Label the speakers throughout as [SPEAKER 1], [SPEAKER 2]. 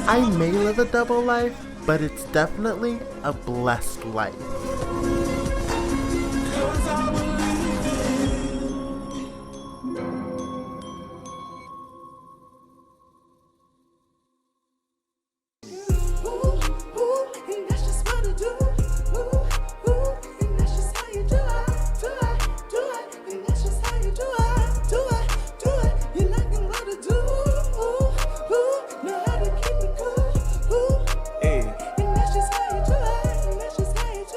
[SPEAKER 1] I may live a double life, but it's definitely a blessed life.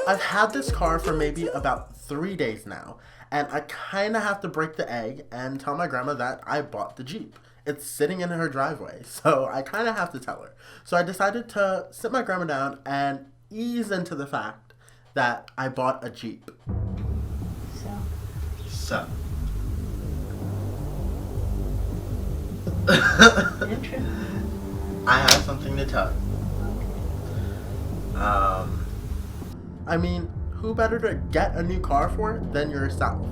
[SPEAKER 1] I've had this car for maybe about 3 days now, and I kind of have to break the egg and tell my grandma that I bought the Jeep. It's sitting in her driveway, so I kind of have to tell her. So I decided to sit my grandma down and ease into the fact that I bought a Jeep. So. I have something to tell you. I mean, who better to get a new car for than yourself?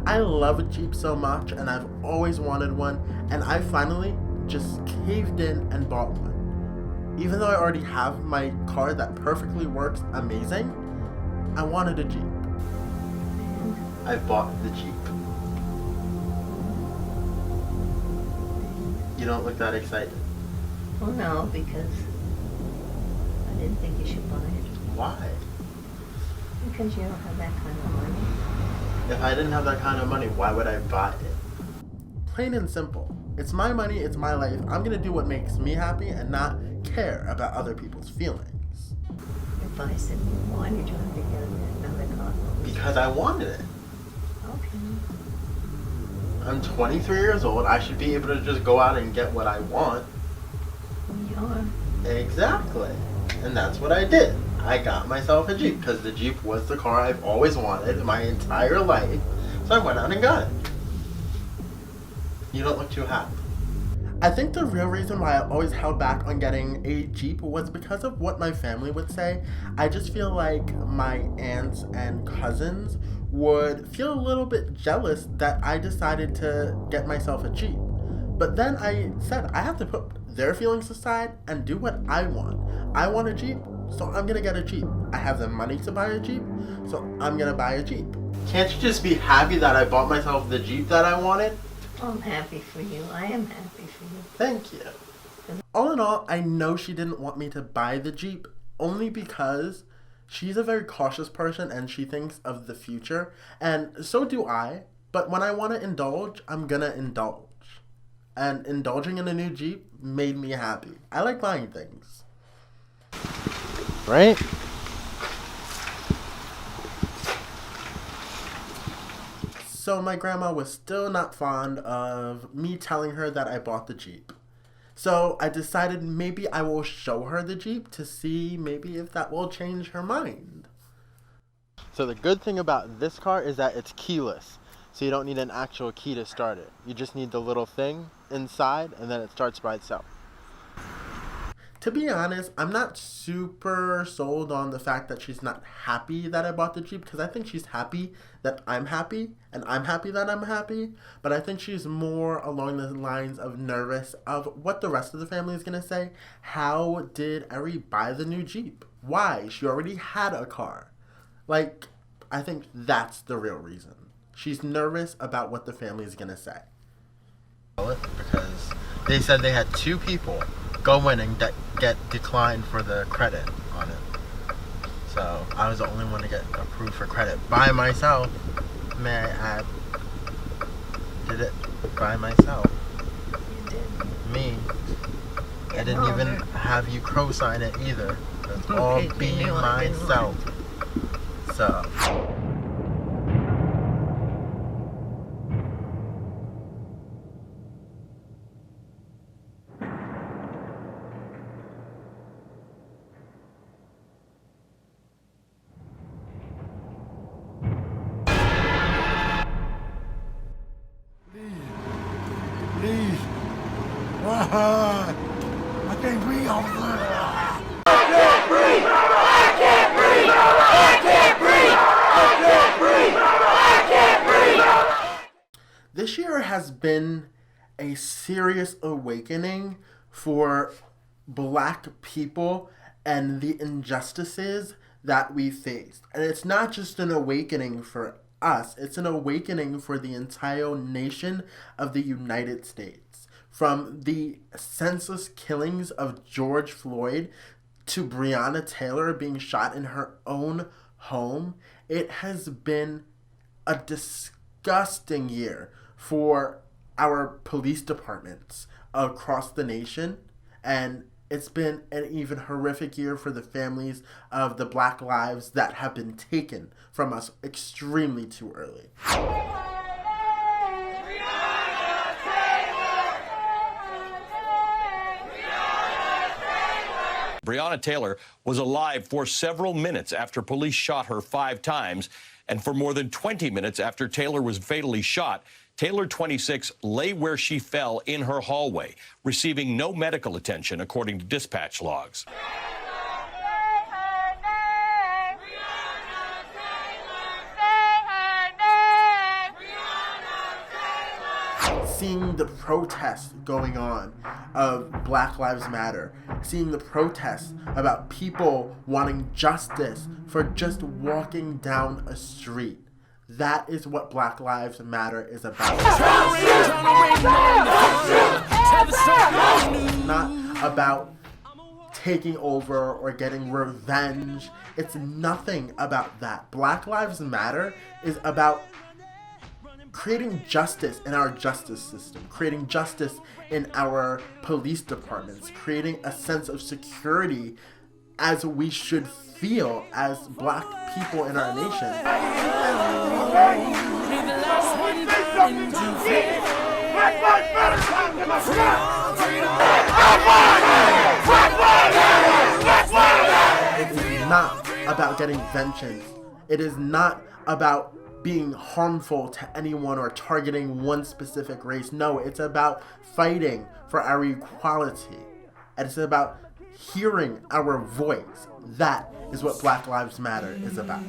[SPEAKER 1] I love a Jeep so much, and I've always wanted one, and I finally just caved in and bought one. Even though I already have my car that perfectly works amazing, I wanted a Jeep. I bought the Jeep. You don't look that excited.
[SPEAKER 2] Oh no, because I didn't think you should buy it.
[SPEAKER 1] Why?
[SPEAKER 2] Because you don't have that kind of money.
[SPEAKER 1] If I didn't have that kind of money, why would I buy it? Plain and simple. It's my money, it's my life. I'm gonna do what makes me happy and not care about other people's feelings.
[SPEAKER 2] If I said, why did you have to get another car?
[SPEAKER 1] Because I wanted it.
[SPEAKER 2] Okay.
[SPEAKER 1] I'm 23 years old. I should be able to just go out and get what I want.
[SPEAKER 2] You are.
[SPEAKER 1] Exactly. And that's what I did. I got myself a Jeep because the Jeep was the car I've always wanted my entire life. So I went out and got it. You don't look too happy. I think the real reason why I always held back on getting a Jeep was because of what my family would say. I just feel like my aunts and cousins would feel a little bit jealous that I decided to get myself a Jeep. But then I said I have to put their feelings aside and do what I want. I want a Jeep, so I'm gonna get a Jeep. I have the money to buy a Jeep, so I'm gonna buy a Jeep. Can't you just be happy that I bought myself the Jeep that I wanted?
[SPEAKER 2] I'm happy for you. I am happy for you.
[SPEAKER 1] Thank you. All in all, I know she didn't want me to buy the Jeep only because she's a very cautious person and she thinks of the future, and so do I. But when I want to indulge, I'm gonna indulge. And indulging in a new Jeep made me happy. I like buying things. Right? So my grandma was still not fond of me telling her that I bought the Jeep. So I decided maybe I will show her the Jeep to see maybe if that will change her mind. So the good thing about this car is that it's keyless. So you don't need an actual key to start it. You just need the little thing inside and then it starts by itself. To be honest, I'm not super sold on the fact that she's not happy that I bought the Jeep because I think she's happy that I'm happy and I'm happy that I'm happy. But I think she's more along the lines of nervous of what the rest of the family is going to say. How did Eri buy the new Jeep? Why? She already had a car. Like, I think that's the real reason. She's nervous about what the family is going to say. Because they said they had 2 people go in and get declined for the credit on it. So I was the only one to get approved for credit by myself. May I add? Did it by myself.
[SPEAKER 2] You did.
[SPEAKER 1] Me. I didn't even have you co-sign it either. It's all
[SPEAKER 2] Okay,
[SPEAKER 1] being
[SPEAKER 2] you knew I didn't
[SPEAKER 1] myself. So.
[SPEAKER 3] Please. I can't breathe, officer.
[SPEAKER 1] This year has been a serious awakening for Black people and the injustices that we faced. And it's not just an awakening for us, it's an awakening for the entire nation of the United States. From the senseless killings of George Floyd to Breonna Taylor being shot in her own home, it has been a disgusting year for our police departments across the nation, and it's been an even horrific year for the families of the Black lives that have been taken from us extremely too early.
[SPEAKER 4] Breonna Taylor was alive for several minutes after police shot her 5 times, and for more than 20 minutes after Taylor was fatally shot. Taylor, 26, lay where she fell in her hallway, receiving no medical attention, according to dispatch logs.
[SPEAKER 1] Seeing the protests going on of Black Lives Matter, seeing the protests about people wanting justice for just walking down a street. That is what Black Lives Matter is about. It's not about taking over or getting revenge. It's nothing about that. Black Lives Matter is about creating justice in our justice system, creating justice in our police departments, creating a sense of security as we should feel as Black people in our nation. It is not about getting vengeance. It is not about being harmful to anyone or targeting one specific race. No, it's about fighting for our equality. And it's about hearing our voice. That is what Black Lives Matter is about.